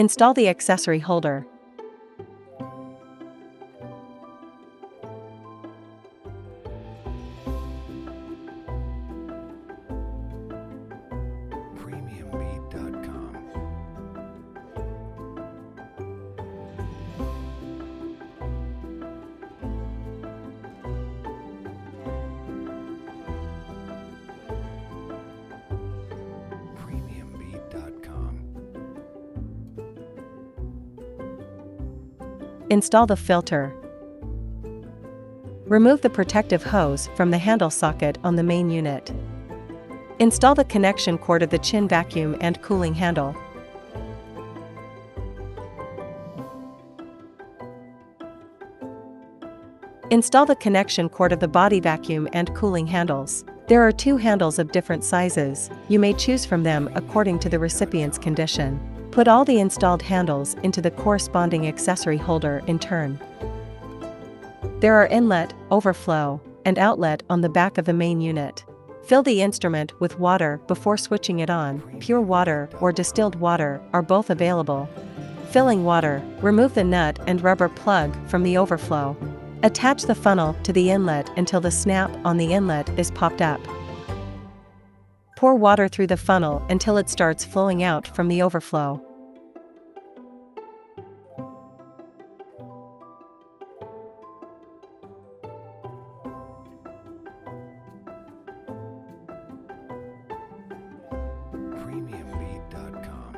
Install the accessory holder. Premiumbeat.com. Premiumbeat.com. Install the filter. Remove the protective hose from the handle socket on the main unit. Install the connection cord of the chin vacuum and cooling handle. Install the connection cord of the body vacuum and cooling handles. There are 2 handles of different sizes. You may choose from them according to the recipient's condition. Put all the installed handles into the corresponding accessory holder in turn. There are inlet, overflow, and outlet on the back of the main unit. Fill the instrument with water before switching it on. Pure water or distilled water are both available. Filling water, remove the nut and rubber plug from the overflow. Attach the funnel to the inlet until the snap on the inlet is popped up. Pour water through the funnel until it starts flowing out from the overflow. Premiumbeat.com.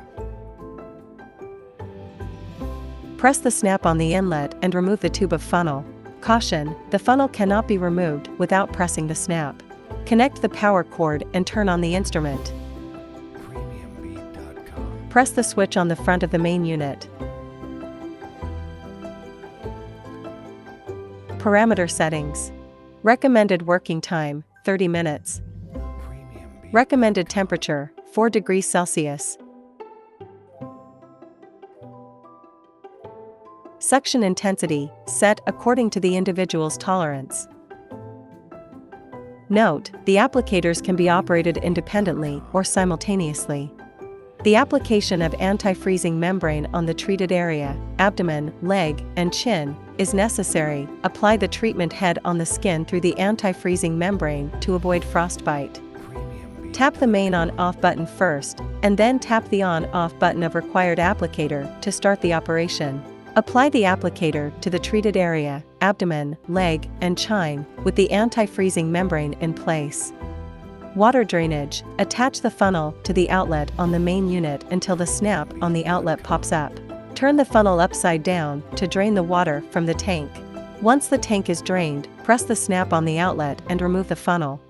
Press the snap on the inlet and remove the tube of funnel. Caution, the funnel cannot be removed without pressing the snap. Connect the power cord and turn on the instrument. Premiumbeat.com. Press the switch on the front of the main unit. Parameter settings. Recommended working time, 30 minutes. Premiumbeat. Recommended temperature, 4 degrees Celsius. Suction intensity, set according to the individual's tolerance. Note, the applicators can be operated independently or simultaneously. The application of anti-freezing membrane on the treated area, abdomen, leg, and chin, is necessary. Apply the treatment head on the skin through the anti-freezing membrane to avoid frostbite. Premiumbeat. Tap the main on-off button first, and then tap the on-off button of required applicator to start the operation. Apply the applicator to the treated area, abdomen, leg, and chine, with the anti-freezing membrane in place. Water drainage. Attach the funnel to the outlet on the main unit until the snap on the outlet pops up. Turn the funnel upside down to drain the water from the tank. Once the tank is drained, press the snap on the outlet and remove the funnel.